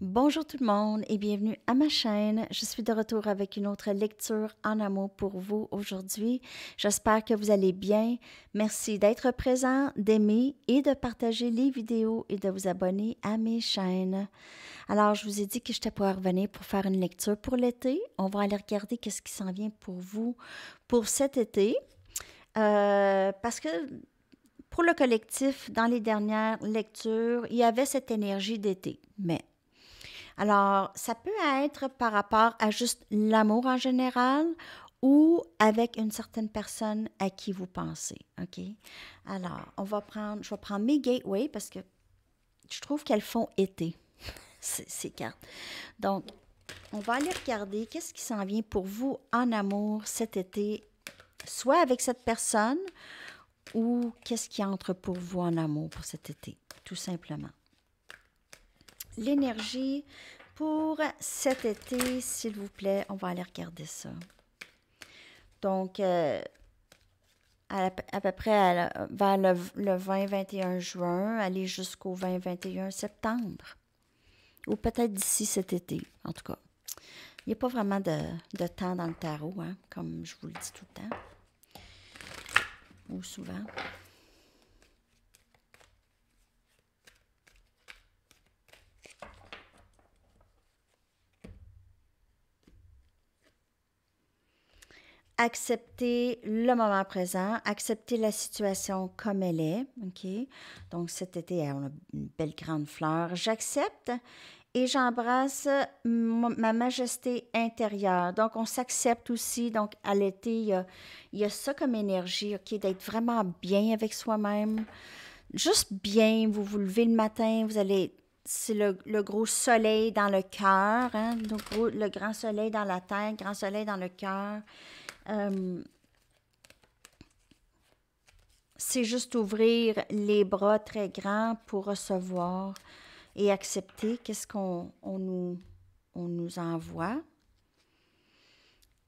Bonjour tout le monde et bienvenue à ma chaîne. Je suis de retour avec une autre lecture en amour pour vous aujourd'hui. J'espère que vous allez bien. Merci d'être présent, d'aimer et de partager les vidéos et de vous abonner à mes chaînes. Alors, je vous ai dit que j'étais pour revenir pour faire une lecture pour l'été. On va aller regarder qu'est-ce qui s'en vient pour vous pour cet été. Parce que pour le collectif, dans les dernières lectures, il y avait cette énergie d'été. Alors, ça peut être par rapport à juste l'amour en général ou avec une certaine personne à qui vous pensez, OK? Alors, je vais prendre mes gateways parce que je trouve qu'elles font été, ces cartes. Donc, on va aller regarder qu'est-ce qui s'en vient pour vous en amour cet été, soit avec cette personne ou qu'est-ce qui entre pour vous en amour pour cet été, tout simplement. L'énergie pour cet été, s'il vous plaît, on va aller regarder ça. Donc, à peu près vers le 20-21 juin, aller jusqu'au 20-21 septembre. Ou peut-être d'ici cet été, en tout cas. Il n'y a pas vraiment de temps dans le tarot, hein, comme je vous le dis tout le temps. Ou souvent. Accepter le moment présent, accepter la situation comme elle est, OK? Donc, cet été, on a une belle grande fleur. J'accepte et j'embrasse ma majesté intérieure. Donc, on s'accepte aussi. Donc, à l'été, il y a ça comme énergie, OK? D'être vraiment bien avec soi-même. Juste bien, vous vous levez le matin, vous allez... C'est le gros soleil dans le cœur, hein? Le grand soleil dans la tête, grand soleil dans le cœur. C'est juste ouvrir les bras très grands pour recevoir et accepter qu'est-ce qu'on nous envoie.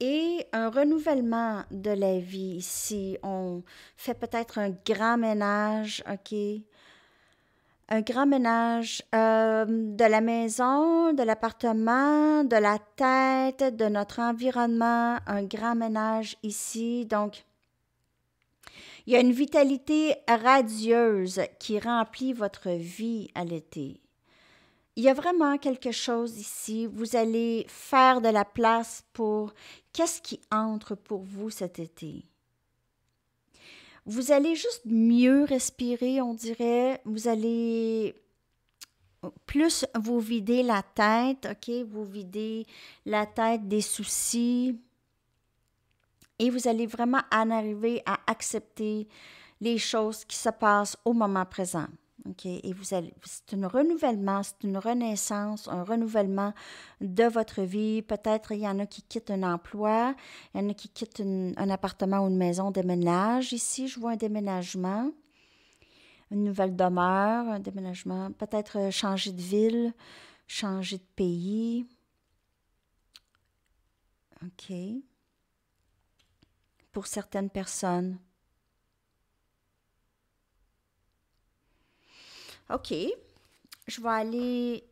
Et un renouvellement de la vie ici. On fait peut-être un grand ménage, OK? Un grand ménage de la maison, de l'appartement, de la tête, de notre environnement. Un grand ménage ici. Donc, il y a une vitalité radieuse qui remplit votre vie à l'été. Il y a vraiment quelque chose ici. Vous allez faire de la place pour qu'est-ce qui entre pour vous cet été. Vous allez juste mieux respirer, on dirait. Vous allez plus vous vider la tête, OK? Vous videz la tête des soucis. Et vous allez vraiment en arriver à accepter les choses qui se passent au moment présent. Okay? Et c'est un renouvellement, c'est une renaissance, un renouvellement de votre vie. Peut-être il y en a qui quittent un emploi, il y en a qui quittent un appartement ou une maison, déménagent. Ici, je vois un déménagement, une nouvelle demeure, un déménagement. Peut-être changer de ville, changer de pays. OK. Pour certaines personnes. OK. Je vais aller...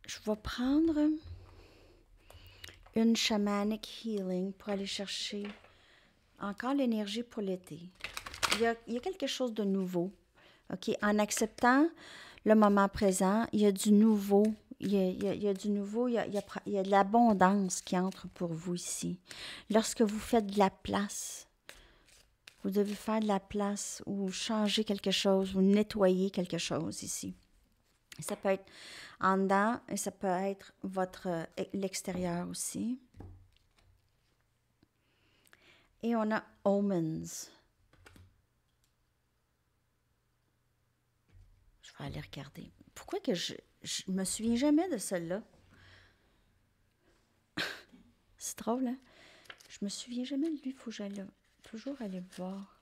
Je vais prendre une shamanic healing pour aller chercher encore l'énergie pour l'été. Il y a quelque chose de nouveau. OK? En acceptant le moment présent, il y a du nouveau. Il y a du nouveau, il y a de l'abondance qui entre pour vous ici. Lorsque vous faites de la place, vous devez faire de la place ou changer quelque chose ou nettoyer quelque chose ici. Ça peut être en dedans et ça peut être l'extérieur aussi. Et on a Omens. Je vais aller regarder. Pourquoi que je me souviens jamais de celle-là? C'est drôle, hein? Je me souviens jamais de lui. Il faut que j'aille toujours aller voir.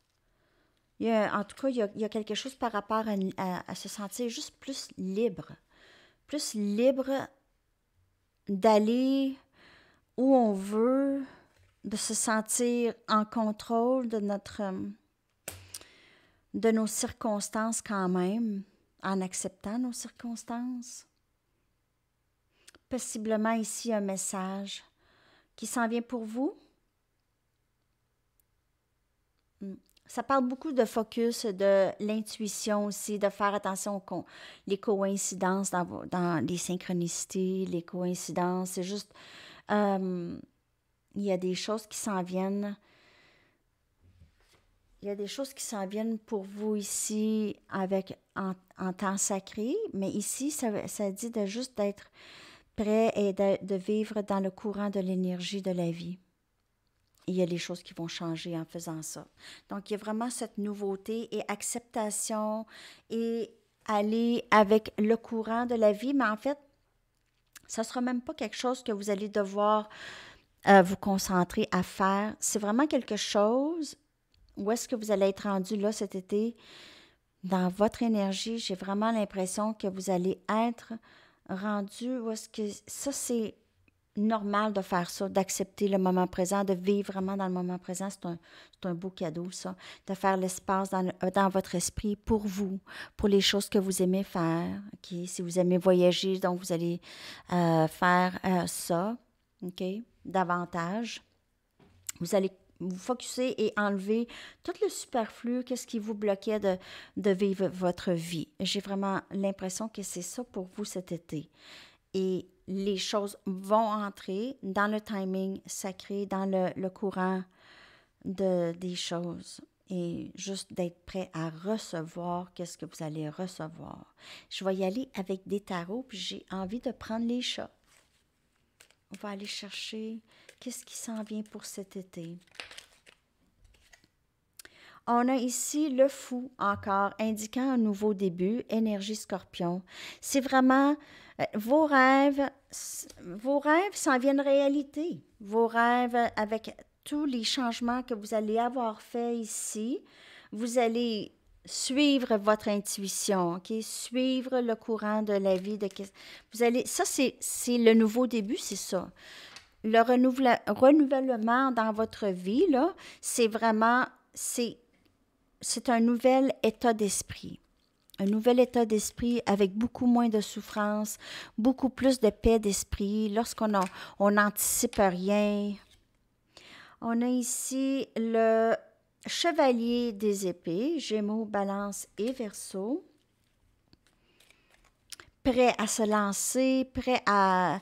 En tout cas, il y a quelque chose par rapport à se sentir juste plus libre. Plus libre d'aller où on veut, de se sentir en contrôle de notre de nos circonstances quand même, en acceptant nos circonstances. Possiblement ici un message qui s'en vient pour vous. Ça parle beaucoup de focus, de l'intuition aussi, de faire attention aux les coïncidences dans les synchronicités, les coïncidences. C'est juste, il y a des choses qui s'en viennent. Il y a des choses qui s'en viennent pour vous ici en temps sacré, mais ici, ça dit de juste d'être prêt et de vivre dans le courant de l'énergie de la vie. Il y a des choses qui vont changer en faisant ça. Donc, il y a vraiment cette nouveauté et acceptation et aller avec le courant de la vie. Mais en fait, ça ne sera même pas quelque chose que vous allez devoir vous concentrer à faire. C'est vraiment quelque chose où est-ce que vous allez être rendu là cet été dans votre énergie. J'ai vraiment l'impression que vous allez être rendu où est-ce que ça, c'est normal de faire ça, d'accepter le moment présent, de vivre vraiment dans le moment présent. C'est un beau cadeau, ça, de faire l'espace dans votre esprit pour vous, pour les choses que vous aimez faire. Okay? Si vous aimez voyager, donc vous allez faire ça, OK, davantage. Vous allez vous focusser et enlever tout le superflu, qu'est-ce qui vous bloquait de vivre votre vie. J'ai vraiment l'impression que c'est ça pour vous cet été. Et les choses vont entrer dans le timing sacré, dans le courant des choses. Et juste d'être prêt à recevoir qu'est-ce que vous allez recevoir. Je vais y aller avec des tarots, puis j'ai envie de prendre les chats. On va aller chercher qu'est-ce qui s'en vient pour cet été. On a ici le fou encore, indiquant un nouveau début, énergie scorpion. C'est vraiment vos rêves s'en viennent réalité. Vos rêves, avec tous les changements que vous allez avoir faits ici, vous allez suivre votre intuition, OK? Suivre le courant de la vie. Vous allez, ça, c'est le nouveau début, c'est ça. Le renouvellement dans votre vie, là, c'est vraiment, c'est un nouvel état d'esprit. Un nouvel état d'esprit avec beaucoup moins de souffrance, beaucoup plus de paix d'esprit. Lorsqu'on n'anticipe rien. On a ici le chevalier des épées, Gémeaux, Balance et Verseau. Prêt à se lancer, prêt à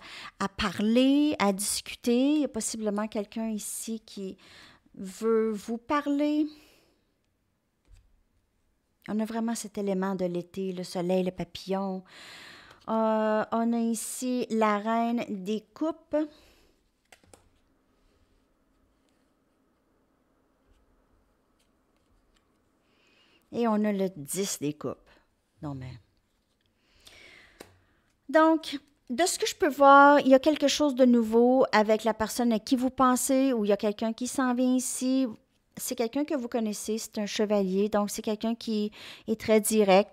parler, à discuter. Il y a possiblement quelqu'un ici qui veut vous parler. On a vraiment cet élément de l'été, le soleil, le papillon. On a ici la reine des coupes. Et on a le 10 des coupes. Non, mais... Donc, de ce que je peux voir, il y a quelque chose de nouveau avec la personne à qui vous pensez, ou il y a quelqu'un qui s'en vient ici. C'est quelqu'un que vous connaissez, c'est un chevalier, donc c'est quelqu'un qui est très direct,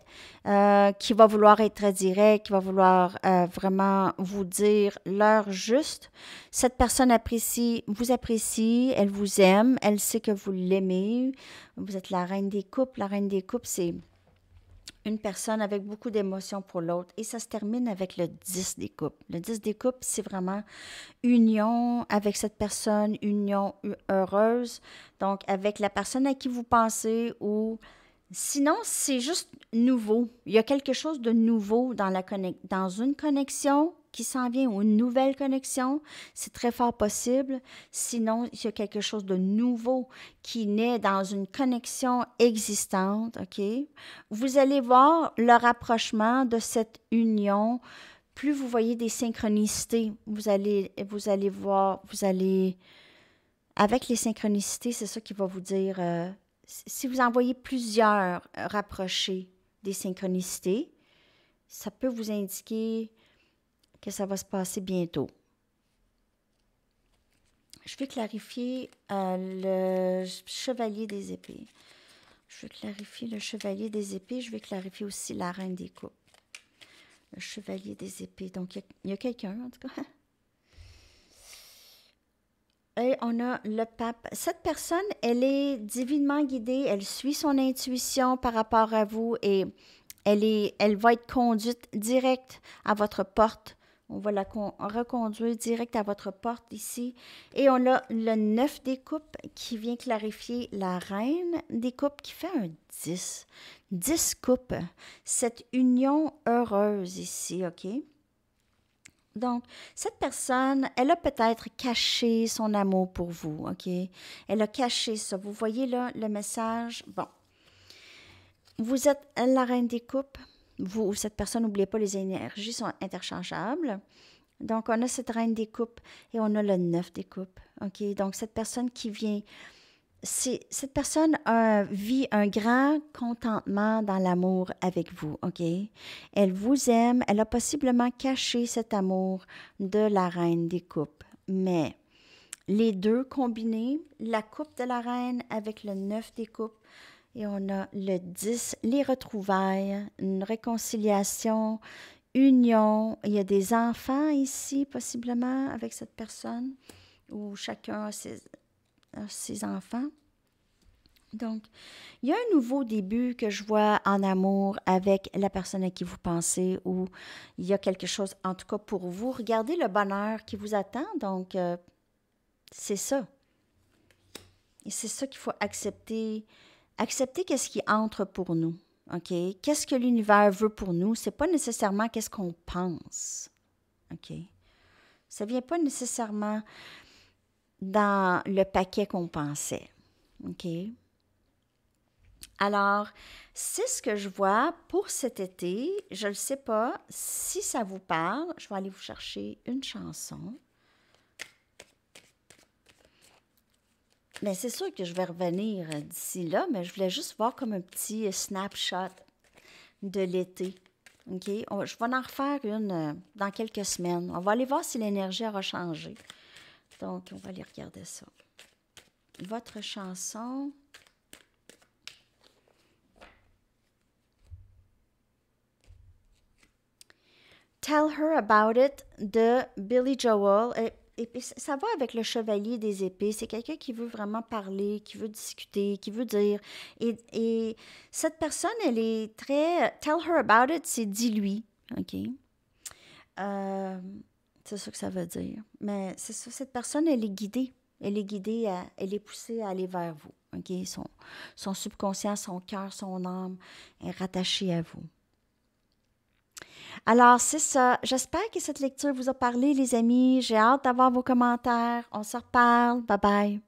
qui va vouloir être très direct, qui va vouloir vraiment vous dire l'heure juste. Cette personne vous apprécie, elle vous aime, elle sait que vous l'aimez. Vous êtes la reine des couples. La reine des couples, c'est une personne avec beaucoup d'émotions pour l'autre. Et ça se termine avec le 10 des coupes. Le 10 des coupes, c'est vraiment union avec cette personne, union heureuse. Donc, avec la personne à qui vous pensez ou... Sinon, c'est juste nouveau. Il y a quelque chose de nouveau dans une connexion qui s'en vient ou une nouvelle connexion. C'est très fort possible. Sinon, il y a quelque chose de nouveau qui naît dans une connexion existante. OK? Vous allez voir le rapprochement de cette union. Plus vous voyez des synchronicités, vous allez voir, avec les synchronicités, c'est ça qui va vous dire... si vous en voyez plusieurs rapprochés des synchronicités, ça peut vous indiquer que ça va se passer bientôt. Je vais clarifier le chevalier des épées. Je vais clarifier le chevalier des épées. Je vais clarifier aussi la reine des coupes. Le chevalier des épées. Donc, il y a quelqu'un, en tout cas. Et on a le pape. Cette personne, elle est divinement guidée, elle suit son intuition par rapport à vous et elle va être conduite direct à votre porte. On va la reconduire direct à votre porte ici. Et on a le 9 des coupes qui vient clarifier la reine des coupes qui fait un 10. 10 coupes. Cette union heureuse ici, OK? Donc, cette personne, elle a peut-être caché son amour pour vous, OK? Elle a caché ça. Vous voyez là le message? Bon. Vous êtes la reine des coupes. Vous ou cette personne, n'oubliez pas, les énergies sont interchangeables. Donc, on a cette reine des coupes et on a le 9 des coupes, OK? Donc, cette personne qui vient... Cette personne vit un grand contentement dans l'amour avec vous, OK? Elle vous aime, elle a possiblement caché cet amour de la reine des coupes, mais les deux combinés, la coupe de la reine avec le 9 des coupes, et on a le 10, les retrouvailles, une réconciliation, union. Il y a des enfants ici, possiblement, avec cette personne, où chacun a ses enfants. Donc, il y a un nouveau début que je vois en amour avec la personne à qui vous pensez ou il y a quelque chose, en tout cas pour vous. Regardez le bonheur qui vous attend. Donc, c'est ça. Et c'est ça qu'il faut accepter. Accepter qu'est-ce qui entre pour nous. OK? Qu'est-ce que l'univers veut pour nous? C'est pas nécessairement qu'est-ce qu'on pense. OK? Ça vient pas nécessairement dans le paquet qu'on pensait. OK? Alors, c'est ce que je vois pour cet été. Je ne sais pas si ça vous parle. Je vais aller vous chercher une chanson. Bien, c'est sûr que je vais revenir d'ici là, mais je voulais juste voir comme un petit snapshot de l'été. OK? Je vais en refaire une dans quelques semaines. On va aller voir si l'énergie aura changé. Donc, on va aller regarder ça. Votre chanson... Tell Her About It de Billy Joel. Et puis ça va avec le chevalier des épées. C'est quelqu'un qui veut vraiment parler, qui veut discuter, qui veut dire. Et cette personne, elle est très... Tell Her About It, c'est dis-lui. OK? C'est ça que ça veut dire. Mais c'est ça, cette personne, elle est guidée. Elle est guidée, elle est poussée à aller vers vous. OK? Son subconscient, son cœur, son âme est rattaché à vous. Alors, c'est ça. J'espère que cette lecture vous a parlé, les amis. J'ai hâte d'avoir vos commentaires. On se reparle. Bye bye.